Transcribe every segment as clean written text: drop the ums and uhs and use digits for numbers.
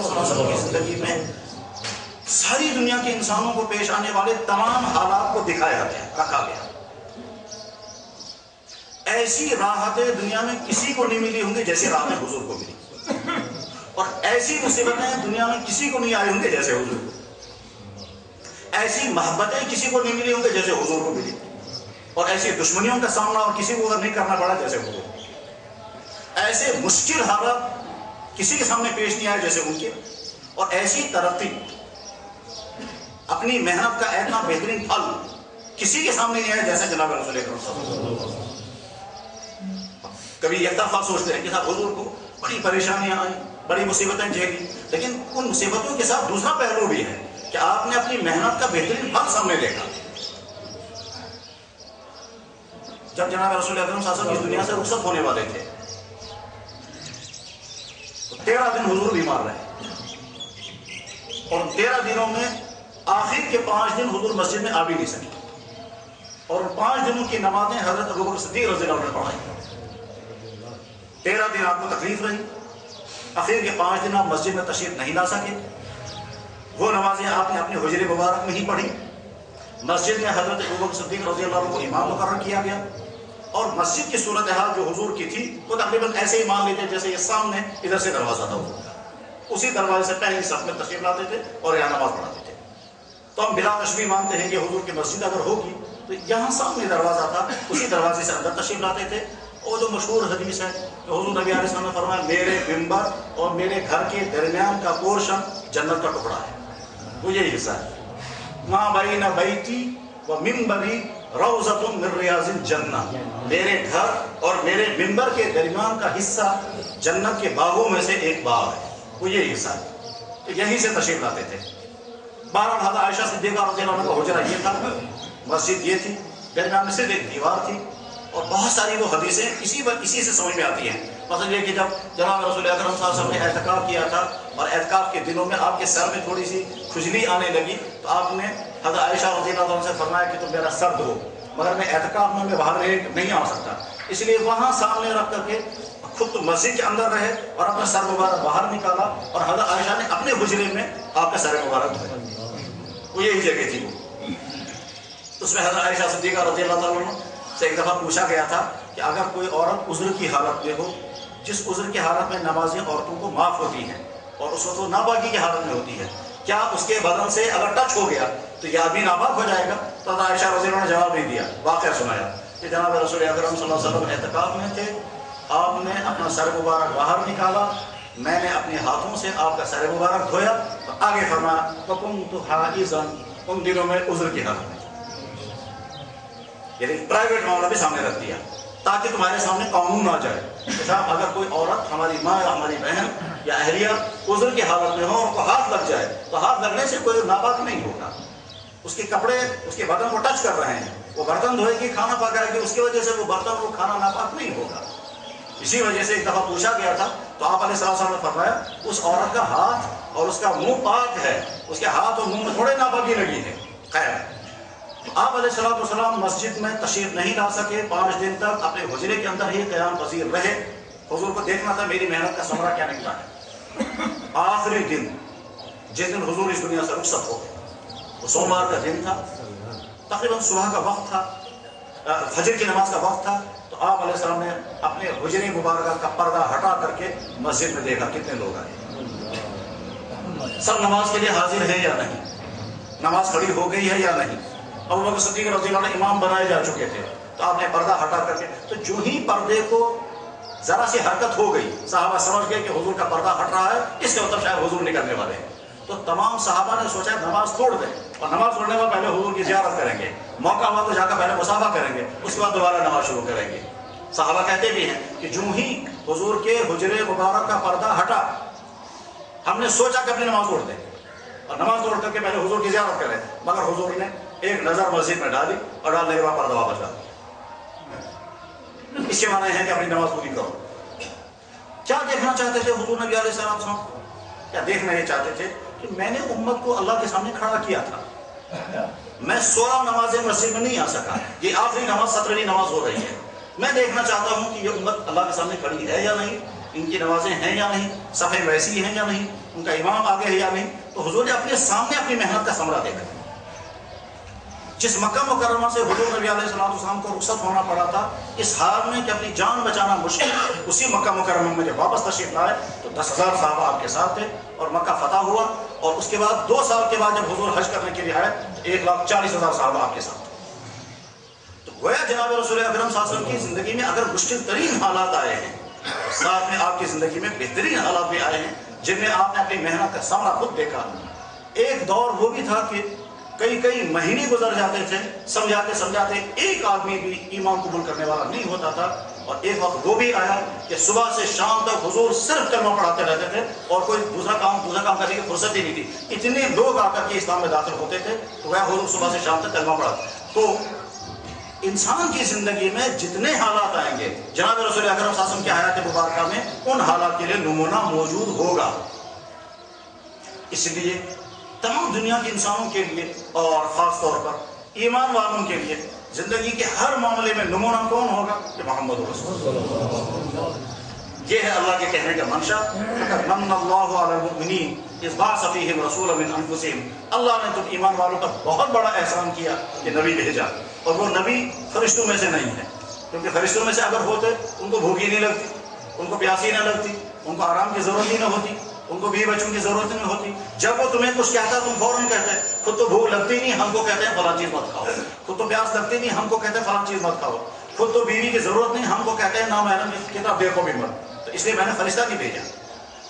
کی زندگی میں ساری دنیا کے انسانوں کو پیش آنے والے تمام حالات کو دکھایا گیا، رکھا گیا۔ ایسی راحتیں دنیا میں کسی کو نہیں ملی ہوں گی جیسے راحتیں حضور کو ملی، اور ایسی مصیبتیں دنیا میں کسی کو نہیں آئی ہوں گی جیسے حضور کو، ایسی محبتیں کسی کو نہیں ملی ہوں گی جیسے حضور کو ملی، اور ایسی دشمنیوں کا سامنا اور کسی کو نہیں کرنا پڑا جیسے حضور کو، ایسے مشکل حالات کسی کے سامنے پیش نہیں آئے جیسے ان کے، اور ایسی ترقی، اپنی محنت کا اتنا بہترین پھل کسی کے سامنے نہیں آیا جیسے جناب رسول اکرم صلی اللہ علیہ وسلم۔ کبھی ایک طرفہ سوچتے ہیں کہ صاحب حضور کو بڑی پریشانیاں آئیں، بڑی مصیبتیں جھیلی، لیکن ان مصیبتوں کے ساتھ دوسرا پہلو بھی ہے کہ آپ نے اپنی محنت کا بہترین پھل سامنے دیکھا۔ جب جناب رسول اکرم صلی اللہ علیہ وسلم اس دنیا سے رخصت ہونے والے تھے، 13 دن حضور بیمار رہے، اور 13 دنوں میں آخر کے 5 دن حضور مسجد میں آ بھی نہیں سکے، اور 5 دنوں کی نمازیں حضرت ابوبکر صدیق رضی اللہ عنہ نے پڑھائی۔ 13 دن آپ کو تکلیف رہی، آخر کے 5 دن آپ مسجد میں تشریف نہیں لا سکے، وہ نمازیں آپ نے اپنے حجرے مبارک میں ہی پڑھی۔ مسجد میں حضرت ابوبکر صدیق رضی اللہ عنہ کو امام مقرر کیا گیا، اور مسجد کی صورتحال جو حضور کی تھی وہ تقریباً ایسے ہی مان لیتے جیسے یہ سامنے ادھر سے دروازہ تھا، اسی دروازے سے پہلی صف میں تشریف لاتے تھے اور یہاں نماز پڑھاتے تھے۔ تو ہم بلا تشبیہ مانتے ہیں کہ حضور کی مسجد اگر ہوگی تو یہاں سامنے دروازہ تھا، اسی دروازے سے اندر تشریف لاتے تھے۔ اور جو مشہور حدیث ہے کہ حضور نبی علیہ السلام نے فرمایا میرے ممبر اور میرے گھر کے درمیان کا پورشن جنت کا ٹکڑا ہے، وہ یہی حصہ ہے، ما بین بیتی و منبری روضۃ من ریاض الجنہ، میرے گھر اور میرے ممبر کے درمیان کا حصہ جنت کے باغوں میں سے ایک باغ ہے، وہ یہی حصہ ہے، تو یہیں سے تشریف لاتے تھے۔ بہرحال حضرت عائشہ صدیقہ رضی اللہ عنہ کا حجرہ یہ تھا، مسجد یہ تھی، درمیان میں صرف ایک دیوار تھی، اور بہت ساری وہ حدیثیں اسی سے سمجھ میں آتی ہیں۔ مثلا یہ کہ جب جناب رسول اکرم صلی اللہ علیہ وسلم نے اعتکاف کیا تھا اور اعتکاف کے دنوں میں آپ کے سر میں تھوڑی سی کھجلی آنے لگی، تو آپ نے حضرت عائشہ رضی اللہ عنہ سے فرمایا کہ تم میرا سر دھو، مگر میں اعتکاف میں باہر نہیں آ سکتا، اس لیے وہاں سامنے رکھ کر کے خود تو مسجد کے اندر رہے اور اپنا سر مبارک باہر نکالا، اور حضرت عائشہ نے اپنے حجرے میں آپ کا سر مبارک دھویا، وہ یہی جگہ تھی۔ وہ اس میں حضرت عائشہ صدیقہ رضی اللہ عنہ سے ایک دفعہ پوچھا گیا تھا کہ اگر کوئی عورت عذر کی حالت میں ہو، جس عذر کی حالت میں نمازیں عورتوں کو معاف ہوتی ہیں اور اس وقت وہ ناپاکی کی حالت میں ہوتی ہے، کیا اس کے بدن سے اگر ٹچ ہو گیا تو یہ بھی ناپاک ہو جائے گا؟ تو حضرت عائشہ رضی اللہ عنہ نے جواب نہیں دیا، واقعہ سنایا کہ جناب رسول اکرم صلی اللہ علیہ وسلم اعتکاف میں تھے، آپ نے اپنا سر مبارک باہر نکالا، میں نے اپنے ہاتھوں سے آپ کا سر مبارک دھویا، تو آگے فرمایا فَكُنْتُ حَائِضًا، ان دنوں میں عذر کی حالت میں، یعنی پرائیویٹ معاملہ بھی سامنے رکھ دیا تاکہ تمہارے سامنے قانون نہ جائے کہ صاحب اگر کوئی عورت ہماری ماں یا ہماری بہن یا اہلیہ عذر کی حالت میں ہو اور کو ہاتھ لگ جائے تو ہاتھ لگنے سے کوئی ناپاک نہیں ہوگا، اس کے کپڑے اس کے بدن کو ٹچ کر رہے ہیں، وہ برتن دھوئے گی، کھانا پکائے گی، اس کی وجہ سے وہ برتن وہ کھانا ناپاک نہیں ہوگا۔ اسی وجہ سے ایک دفعہ پوچھا گیا تھا تو آپ علیہ السلام نے فرمایا اس عورت کا ہاتھ اور اس کا منہ پاک ہے، اس کے ہاتھ اور منہ میں تھوڑے ناپاکی لگی ہے۔ خیر، آپ علیہ السلام مسجد میں تشریف نہیں لا سکے، 5 دن تک اپنے حجرے کے اندر ہی قیام پذیر رہے۔ حضور کو دیکھنا تھا میری محنت کا ثمرہ کیا نکلا ہے۔ آخری دن جس دن حضور اس دنیا سے رخصت ہو گئے، وہ سوموار کا دن تھا، تقریباً صبح کا وقت تھا، فجر کی نماز کا وقت تھا، تو آپ علیہ السلام نے اپنے حجرے مبارکہ کا پردہ ہٹا کر کے مسجد میں دیکھا کتنے لوگ آئے، سب نماز کے لیے حاضر ہیں یا نہیں، نماز کھڑی ہو گئی ہے یا نہیں۔ ابوبکر صدیق رضی اللہ عنہ امام بنائے جا چکے تھے، تو آپ نے پردہ ہٹا کر کے، تو جو ہی پردے کو ذرا سی حرکت ہو گئی، صحابہ سمجھ گئے کہ حضور کا پردہ ہٹ رہا ہے، اس کا مطلب شاید حضور نکلنے والے ہیں، تو تمام صحابہ نے سوچا نماز چھوڑ دیں، اور نماز چھوڑنے کے بعد پہلے حضور کی زیارت کریں گے، موقع ہوا تو جا کر پہلے مصافحہ کریں گے، اس کے بعد دوبارہ نماز شروع کریں گے۔ صحابہ کہتے بھی ہیں کہ جو ہی حضور کے حجرے مبارک کا پردہ ہٹا، ہم نے سوچا کہ اپنی نماز چھوڑ دیں اور نماز چھوڑ کر کے پہلے حضور کی زیارت کریں، مگر حضور نے ایک نظر مسجد میں ڈالی اور ڈالنے کے بعد پردہ واپس ڈال دیا۔ اس کے معنی ہے کہ اپنی نماز پوری کرو۔ کیا دیکھنا چاہتے تھے حضور نبی علیہ السلام؟ کیا دیکھنا یہ چاہتے تھے کہ میں نے امت کو اللہ کے سامنے کھڑا کیا تھا، میں 16 نمازیں مسجد میں نہیں آ سکا، یہ آخری نماز 17ویں نماز ہو رہی ہے، میں دیکھنا چاہتا ہوں کہ یہ امت اللہ کے سامنے کھڑی ہے یا نہیں، ان کی نمازیں ہیں یا نہیں، صفیں ویسی ہیں یا نہیں، ان کا امام آگے ہے یا نہیں. تو حضور نے اپنے سامنے اپنی محنت کا ثمرہ دیکھا. جس مکہ مکرمہ سے حضور نبی علیہ السلام کو رخصت ہونا پڑا تھا اس حال میں کہ اپنی جان بچانا مشکل، اسی مکہ مکرمہ میں جب واپس تشریف لائے تو 10,000 صحابہ آپ کے ساتھ تھے اور مکہ فتح ہوا. اور اس کے بعد 2 سال کے بعد جب حضور حج کرنے کے لیے آئے تو 1,40,000 صحابہ آپ کے ساتھ تھے. تو گویا جناب رسول اکرم صلی اللہ علیہ وسلم کی زندگی میں اگر مشکل ترین حالات آئے ہیں، ساتھ میں آپ کی زندگی میں بہترین حالات بھی آئے ہیں جن میں آپ نے اپنی محنت کا ثمرہ خود دیکھا. ایک دور وہ بھی تھا کہ کئی مہینے گزر جاتے تھے سمجھاتے ایک آدمی بھی ایمان قبول کرنے والا نہیں ہوتا تھا. اور ایک وقت وہ بھی آیا کہ صبح سے شام تک حضور صرف کلمہ پڑھاتے رہتے تھے اور کوئی دوسرا کام کرنے کی فرصت ہی نہیں تھی. اتنے لوگ آ کر کے اسلام میں داخل ہوتے تھے تو وہ حضور صبح سے شام تک کلمہ پڑھاتے. تو انسان کی زندگی میں جتنے حالات آئیں گے جناب رسول اکرم صلی اللہ علیہ وسلم کی حیات مبارکہ میں ان حالات کے لیے نمونہ موجود ہوگا. اس لیے تمام دنیا کے انسانوں کے لیے اور خاص طور پر ایمان والوں کے لیے زندگی کے ہر معاملے میں نمونہ کون ہوگا کہ محمد رسول اللہ. یہ ہے اللہ کے کہنے کا منشا. من اللہ علی المؤمنین اذ بعث فیہم رسولا من انفسہم. اللہ نے تم ایمان والوں کا بہت بڑا احسان کیا کہ نبی بھیجا. اور وہ نبی فرشتوں میں سے نہیں ہے، کیونکہ فرشتوں میں سے اگر ہوتے ان کو بھوک ہی نہیں لگتی، ان کو پیاسی نہ لگتی، ان کو آرام کی ضرورت ہی نہ ہوتی، ان کو بیوی بچوں کی ضرورت نہیں ہوتی. جب وہ تمہیں کچھ کہتا تم فوراً کہتے ہیں. خود تو بھوک لگتی نہیں، ہم کو کہتے ہیں فلاں چیز مت کھاؤ. خود تو پیاس لگتی نہیں، ہم کو کہتے ہیں فلاں چیز مت کھاؤ. خود تو بیوی کی ضرورت نہیں، ہم کو کہتے ہیں نامحرم کی کتاب دیکھو بھی مت. تو اس لیے میں نے فرشتہ نہیں بھیجا.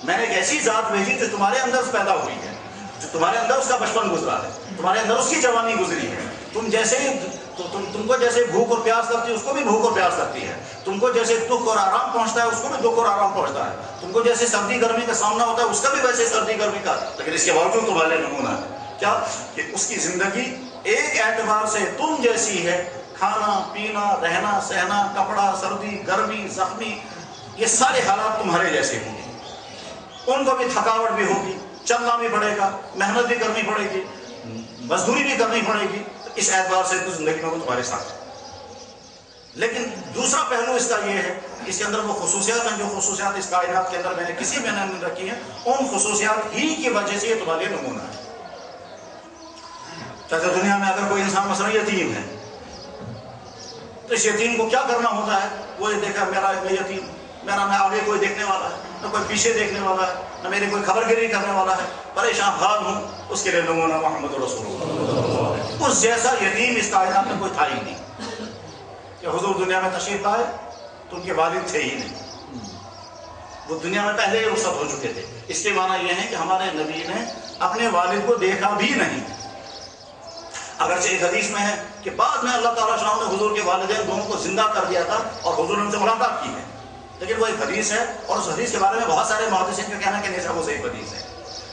میں نے ایک ایسی ذات بھیجی جو تمہارے اندر پیدا ہوئی ہے، جو تمہارے اندر اس کا بچپن گزرا ہے، تمہارے اندر اس کی جوانی گزری ہے. تم جیسے تم کو جیسے بھوک اور پیاس لگتی ہے اس کو بھی بھوک اور پیاس لگتی ہے. تم کو جیسے دکھ اور آرام پہنچتا ہے اس کو بھی دکھ اور آرام پہنچتا ہے. تم کو جیسے سردی گرمی کا سامنا ہوتا ہے اس کا بھی ویسے سردی گرمی کا. لیکن اس کے باوجود تمہارے نمونہ ہے کیا کہ اس کی زندگی ایک اعتبار سے تم جیسی ہے. کھانا پینا رہنا سہنا کپڑا سردی گرمی زخمی یہ سارے حالات تمہارے جیسے ہوں گے. ان کو بھی تھکاوٹ بھی ہوگی، چلنا بھی پڑے گا، محنت بھی کرنی پڑے گی، مزدوری بھی کرنی پڑے گی. اس اعتبار سے تو زندگی میں وہ تمہارے ساتھ ہے. لیکن دوسرا پہلو اس کا یہ ہے اس کے اندر وہ خصوصیات ہیں جو خصوصیات اس کائنات کے اندر میں نے کسی میں نے رکھی ہیں. ان خصوصیات ہی کی وجہ سے یہ تمہارے نمونہ ہے. چاہے دنیا میں اگر کوئی انسان مثلا یتیم ہے تو اس یتیم کو کیا کرنا ہوتا ہے؟ وہ یہ دیکھا میرا یتیم، میرا نہ آگے کوئی دیکھنے والا ہے نہ کوئی پیچھے دیکھنے والا ہے نہ میری کوئی خبر گیری کرنے والا ہے، پریشان حال ہوں. اس کے لیے نمونہ محمد رسول اللہ. اس جیسا یتیم اس کائنات میں کوئی تھا ہی نہیں. کہ حضور دنیا میں تشریف لائے تو ان کے والد تھے ہی نہیں، وہ دنیا میں پہلے ہی رخصت ہو چکے تھے. اس کے معنی یہ ہے کہ ہمارے نبی نے اپنے والد کو دیکھا بھی نہیں. اگرچہ ایک حدیث میں ہے کہ بعد میں اللہ تعالیٰ شاہ نے حضور کے والدین دونوں کو زندہ کر دیا تھا اور حضور نے ان سے ملاقات کی ہے. لیکن وہ ایک حدیث ہے اور اس حدیث کے بارے میں بہت سارے محدثین کا کہنا ہے کہ نہیں صاحب وہ صحیح حدیث ہے.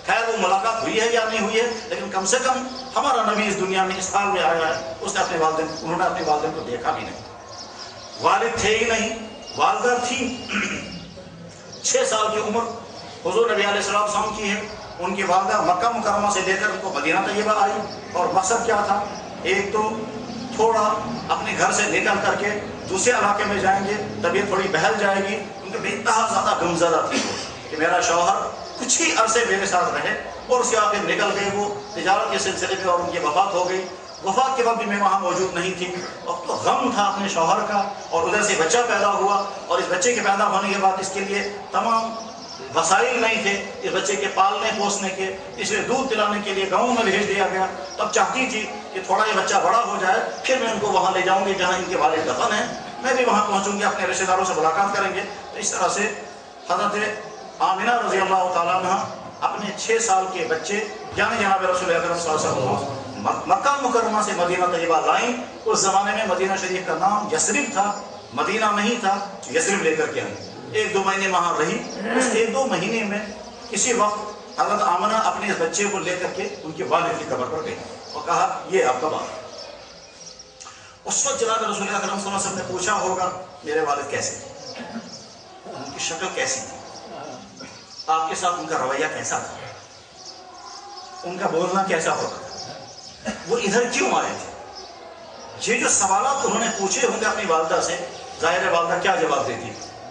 خیر وہ ملاقات ہوئی ہے یا نہیں ہوئی ہے لیکن کم سے کم ہمارا نبی اس دنیا میں اس حال میں آیا ہے اس نے انہوں نے اپنے والدین کو دیکھا بھی نہیں. والد تھے ہی نہیں، والدہ تھی. 6 سال کی عمر حضور نبی علیہ السلام کی ہے. ان کی والدہ مکہ مکرمہ سے لے کر ان کو مدینہ طیبہ آئی اور مقصد کیا تھا؟ ایک تو تھوڑا اپنے گھر سے نکل کر کے دوسرے علاقے میں جائیں گے، طبیعت تھوڑی بہل جائے گی. کیونکہ بے انتہا زیادہ غمزدہ تھی وہ کہ میرا شوہر کچھ ہی عرصے میرے ساتھ رہے اور اس کے آگے نکل گئے وہ تجارت کے سلسلے میں اور ان کی وفات ہو گئی. وفات کے وقت بھی میں وہاں موجود نہیں تھی اور تو غم تھا اپنے شوہر کا اور ادھر سے بچہ پیدا ہوا اور اس بچے کے پیدا ہونے کے بعد اس کے لیے تمام وسائل نہیں تھے اس بچے کے پالنے پوسنے کے. اس لیے دودھ پلانے کے لیے گاؤں میں بھیج دیا گیا. تب چاہتی تھی کہ تھوڑا یہ بچہ بڑا ہو جائے پھر میں ان کو وہاں لے جاؤں گی جہاں ان کے والد دفن ہیں، میں بھی وہاں پہنچوں گی، اپنے رشتہ داروں سے ملاقات کریں گے. تو اس طرح سے حضرت آمنہ رضی اللہ تعالیٰ عنہ اپنے 6 سال کے بچے یعنی جناب رسول اکرم صلی اللہ علیہ وسلم مکہ مکرمہ سے مدینہ طیبہ لائیں. اس زمانے میں مدینہ شریف کا نام یثرب تھا، مدینہ نہیں تھا. یثرب لے کر کے آئیں. 1-2 مہینے وہاں رہی. اس 1-2 مہینے میں کسی وقت حضرت آمنہ اپنے اس بچے کو لے کر کے ان کے والد کی قبر پر گئی اور کہا یہ آپ کا بات. اس وقت جناب رسول اکرم صلی اللہ علیہ وسلم نے پوچھا ہوگا میرے والد کیسے تھے، ان کی شکل کیسی تھی، آپ کے ساتھ ان کا رویہ کیسا تھا، ان کا بولنا کیسا ہوتا تھا، وہ ادھر کیوں آئے تھے. یہ جو سوالات انہوں نے پوچھے ہوں گے اپنی والدہ سے، ظاہر ہے والدہ کیا جواب دیتی